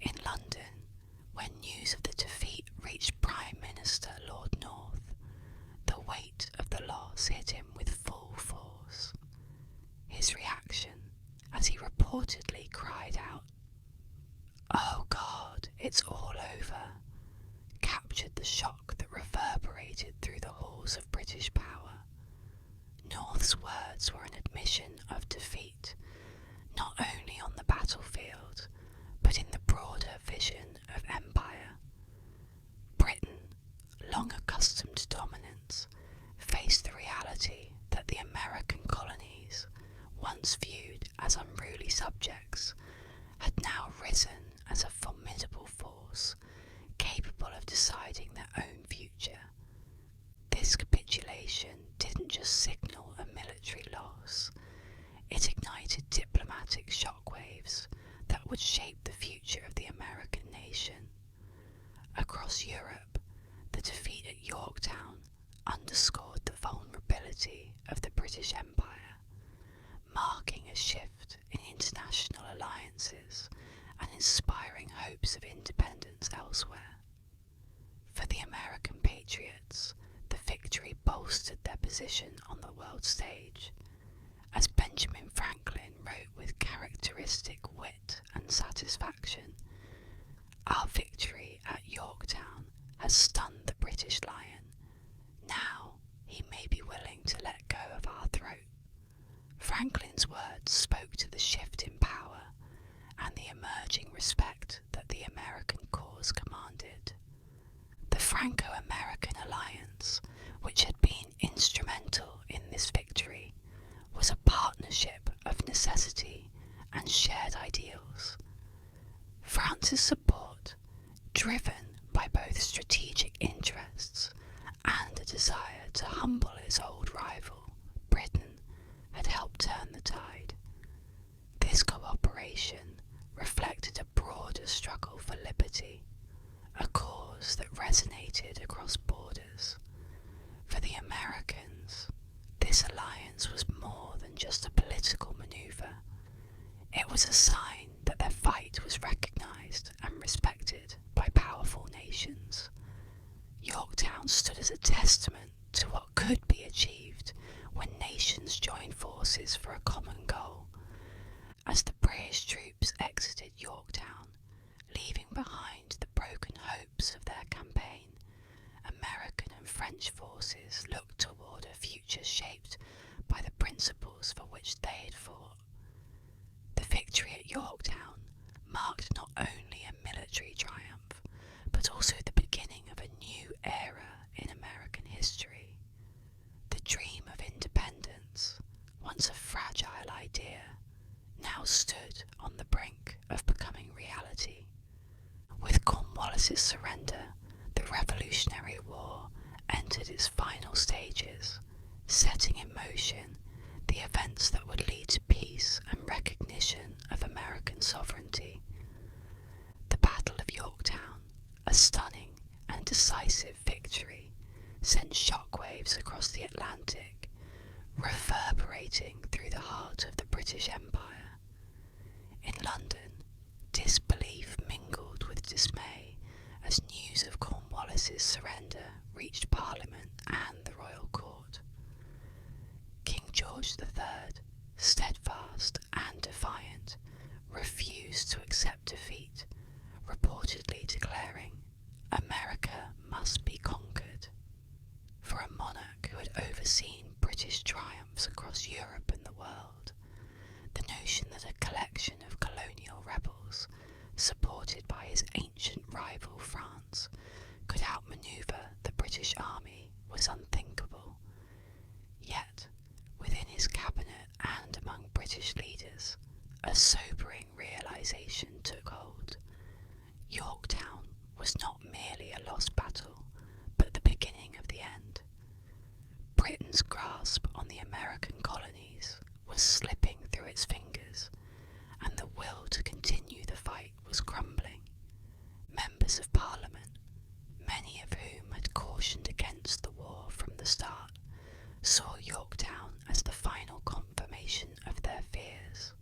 In London, when news of the defeat reached Prime Minister Lord North, the weight of the loss hit him with full force. His reaction, as he reportedly cried out, "Oh God, it's all over," captured the shock that reverberated through the halls of British power. North's words were an admission of defeat, not only on the battlefield, but in the broader vision of empire. Britain, long accustomed to dominance, faced the reality that the American colonies, once viewed as unruly subjects, had now risen as a formidable force, capable of deciding their own future. This capitulation didn't just signal a military loss, it ignited diplomatic shockwaves that would shape the future of the American nation. Across Europe, the defeat at Yorktown underscored the vulnerability of the British Empire, marking a shift in international alliances and inspiring hopes of independence elsewhere. position on the world stage. As Benjamin Franklin wrote with characteristic wit and satisfaction, "Our victory at Yorktown has stunned the British lion. Now he may be willing to let go of our throat." Franklin's words spoke to the shift in power and the emerging respect that the American cause commanded. The Franco-American alliance, which had been instrumental in this victory, was a partnership of necessity and shared ideals. France's support, driven by both strategic interests and a desire to humble its old rival, Britain, had helped turn the tide. This cooperation reflected a broader struggle for liberty, a cause that resonated across borders. For the Americans, this alliance was more than just a political maneuver. It was a sign that their fight was recognised and respected by powerful nations. Yorktown stood as a testament to what could be achieved when nations joined forces for a common goal. As the British troops exited Yorktown, leaving behind the broken hopes of their campaign, American and French forces looked toward a future shaped by the principles for which they had fought. The victory at Yorktown marked not only a military triumph, but also the beginning of a new era in American history. The dream of independence, once a fragile idea, now stood on the brink of becoming reality. With Cornwallis's surrender, the Revolutionary War entered its final stages, setting in motion the events that would lead to peace and recognition of American sovereignty. The Battle of Yorktown, a stunning and decisive victory, sent shockwaves across the Atlantic, reverberating through the heart of the British Empire. In London, disbelief mingled with dismay as news of Cornwallis's surrender reached Parliament and the royal court. King George III, steadfast and defiant, refused to accept defeat, reportedly declaring, "America must be conquered." For a monarch who had overseen British triumphs across Europe and the world, the notion that a collection of colonial rebels, supported by his ancient rival France, could outmaneuver the British army was unthinkable. Yet, within his cabinet and among British leaders, a sobering realisation took hold. Yorktown was not merely a lost battle, but the beginning of the end. Britain's grasp on the American colonies was slipping through its fingers, and the will to continue the fight was crumbling. Members of Parliament, many of whom had cautioned against the war from the start, saw Yorktown as the final confirmation of their fears.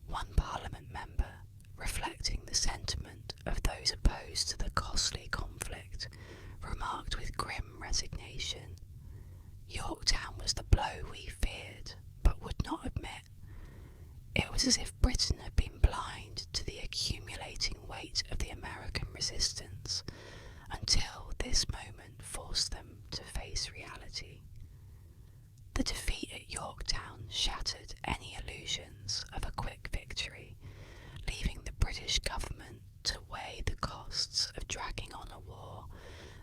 One Parliament member, reflecting the sentiment of those opposed to the costly conflict, remarked with grim resignation, "Yorktown was the blow we feared, but would not admit. It was as if Britain had been blind to the accumulating weight of the American resistance, until this moment forced them to face reality." The defeat at Yorktown shattered any illusions of a quick victory, leaving the British government to weigh the costs of dragging on a war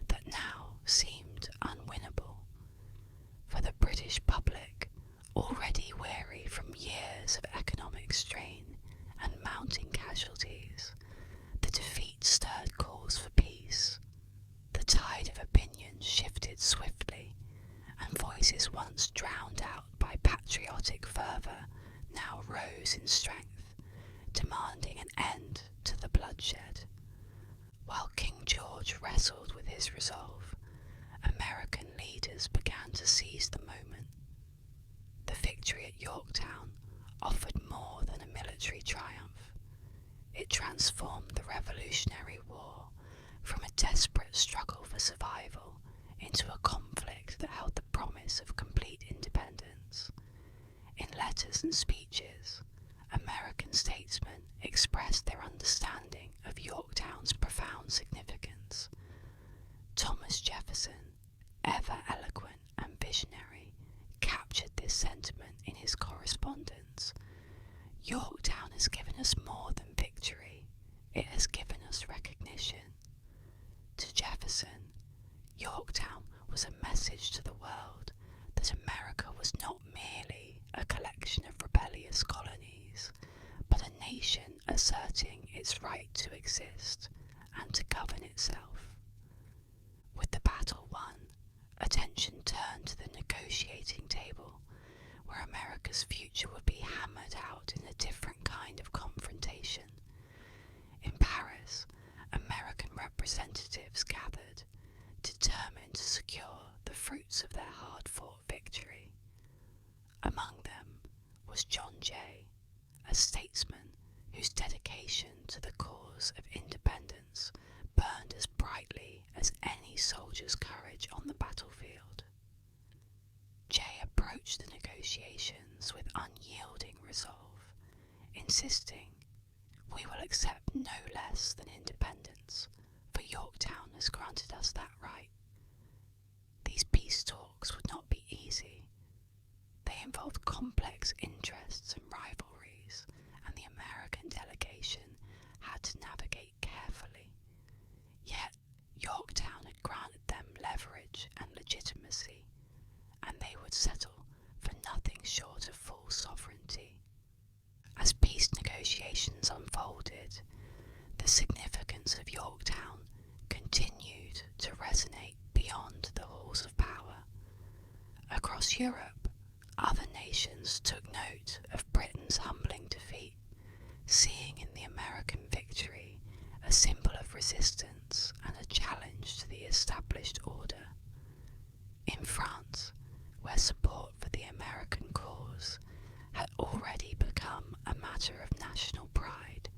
that now seemed unwinnable. For the British public, already weary from years of economic strain and mounting casualties, the defeat stirred calls for peace. The tide of opinion shifted swiftly, and voices once drowned out by patriotic fervour now rose in strength, demanding an end to the bloodshed. While King George wrestled with his resolve, American leaders began to seize the moment. The victory at Yorktown offered more than a military triumph. It transformed the Revolutionary War from a desperate struggle for survival into a conflict that held the promise of complete independence. In letters and speeches, American statesmen expressed their understanding of Yorktown's profound significance. Thomas Jefferson, ever eloquent and visionary, captured this sentiment in his correspondence. Yorktown has given us more than victory, it has given us recognition. To Jefferson, Yorktown was a message to the world that America was not merely a collection of rebellious colonies, but a nation asserting its right to exist and to govern itself. With the battle won, attention turned to the negotiating table, where America's future would be hammered out in a different kind of confrontation. In Paris, American representatives gathered, determined to secure the fruits of their hard-fought victory. Among them was John Jay, a statesman whose dedication to the cause of independence burned as brightly as any soldier's courage on the battlefield. Jay approached the negotiations with unyielding resolve, insisting, "We will accept no less than independence, for Yorktown has granted us that right." These peace talks would not be easy. They involved complex interests and rivalries, and the American delegation had to navigate carefully. Yet Yorktown had granted them leverage and legitimacy, and they would settle for nothing short of full sovereignty. As peace negotiations unfolded, the significance of Yorktown continued to resonate beyond the halls of power. Across Europe, other nations took note of Britain's humbling defeat, seeing in the American victory a symbol of resistance and a challenge to the established order. In France, where support for the American cause had already become a matter of national pride,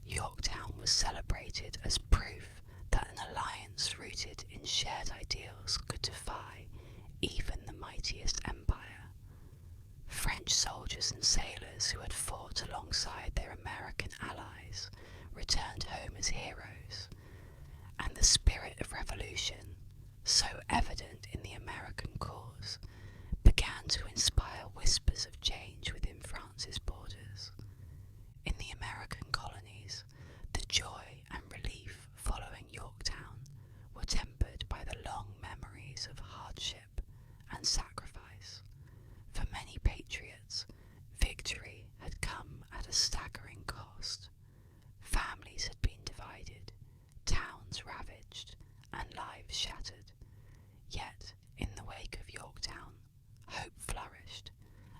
Yorktown was celebrated as proof that an alliance rooted in shared ideals could defy even the mightiest empire. French soldiers and sailors who had fought alongside their American allies returned home as heroes, and the spirit of revolution, so evident in the American cause, began to inspire whispers of change within France's borders. In the American colonies, the joy and relief following Yorktown were tempered by the long memories of hardship and sacrifice. For many patriots, victory had come at a staggering cost. Families had been divided, towns ravaged, and lives shattered. Yet, in the wake of Yorktown, hope flourished,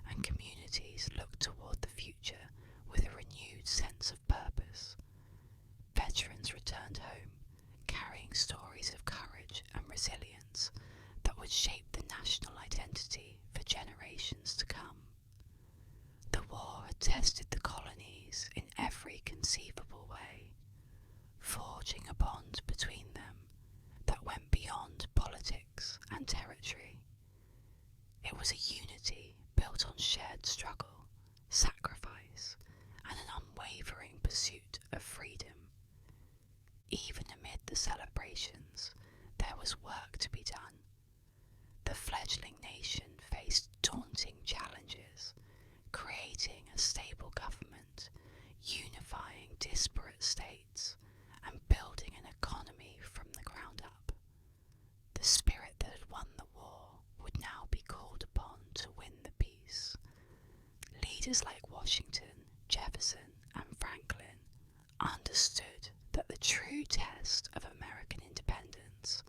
and communities looked toward the future with a renewed sense of purpose. Veterans returned home, carrying stories of courage and resilience that would shape the national identity for generations to come. The war had tested the colonies in every conceivable way, forging a bond between them that went beyond politics and territory. It was a unity built on shared struggle, sacrifice, and an unwavering pursuit of freedom. Even amid the celebrations, there was work to be done. The fledgling nation faced daunting challenges, creating a stable government, unifying disparate states, and building an economy from the ground up. The spirit that had won the war would now be called upon to win the peace. Leaders like Washington, Jefferson, and Franklin understood that the true test of American independence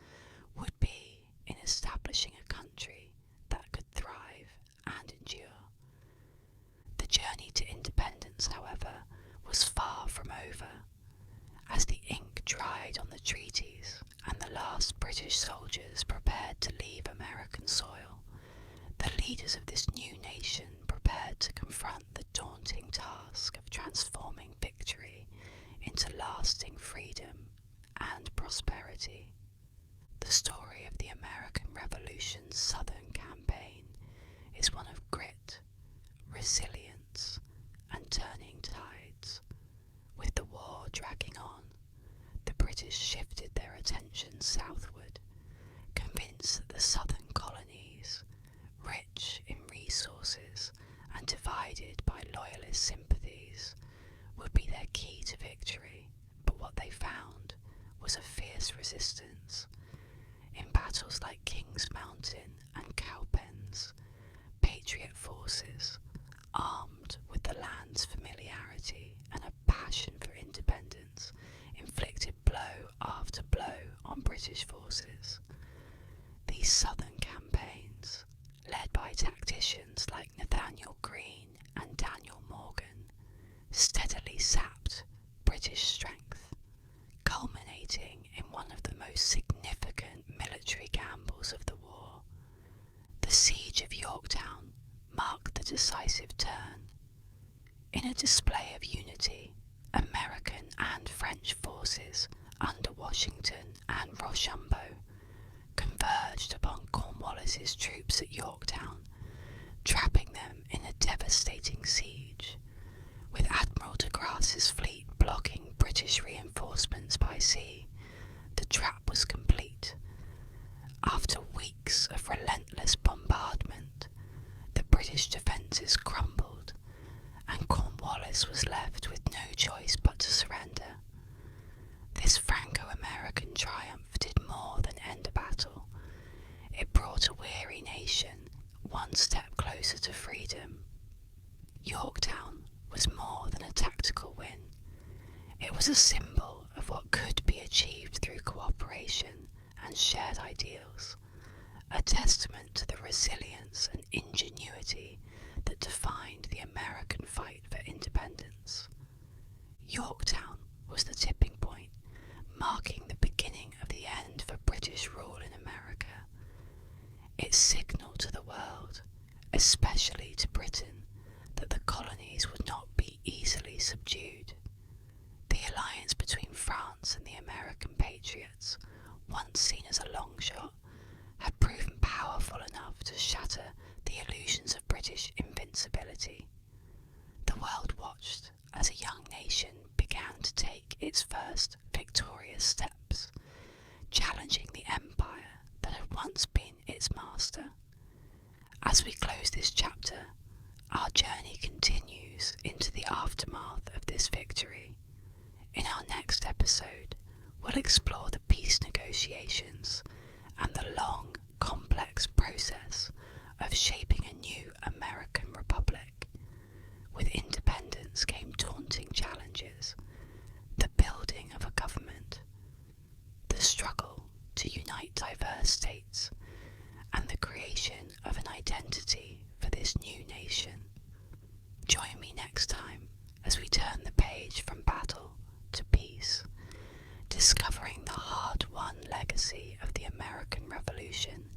would be in establishing a country that could thrive and endure. The journey to independence, however, was far from over. As the ink dried on the treaties and the last British soldiers prepared to leave American soil, the leaders of this new nation prepared to confront the daunting task of transforming victory into lasting freedom and prosperity. The The story of the American Revolution's Southern campaign is one of grit, resilience, and turning tides. With the war dragging on, the British shifted their attention southward, convinced that the southern colonies, rich in resources and divided by loyalist sympathies, would be their key to victory. But what they found was a fierce resistance. In battles like King's Mountain and Cowpens, Patriot forces, armed with the land's familiarity and a passion for independence, inflicted blow after blow on British forces. These southern campaigns, led by tacticians like Nathanael Greene and Daniel Morgan, steadily sapped British strength, culminating in one of the most significant military gambles of the war. The siege of Yorktown marked the decisive turn. In a display of unity, American and French forces under Washington and Rochambeau converged upon Cornwallis's troops at Yorktown, trapping them in a devastating siege. With Admiral de Grasse's fleet blocking British reinforcements by sea, the trap was complete. After weeks of relentless bombardment, the British defences crumbled, and Cornwallis was left with no choice but to surrender. This Franco-American triumph did more than end a battle. It brought a weary nation one step closer to freedom. Yorktown was more than a tactical win. It was a symbol of what could be achieved through cooperation and shared ideals, a testament to the resilience and ingenuity that defined the American fight for independence. Yorktown was the tipping point, marking the beginning of the end for British rule in America. It signalled to the world, especially to Britain, that the colonies would not be easily subdued. The alliance between France and the American patriots, once seen as a long shot, had proven powerful enough to shatter the illusions of British invincibility. The world watched as a young nation began to take its first victorious steps, challenging the empire that had once been its master. As we close this chapter, our journey continues into the aftermath of this victory. In our next episode, we'll explore the peace negotiations and the long, complex process of shaping a new American republic. With independence came daunting challenges: the building of a government, the struggle to unite diverse states, and the creation of an identity for this new nation. Join me next time as we turn the page from battle to peace, discovering the hard-won legacy of the American Revolution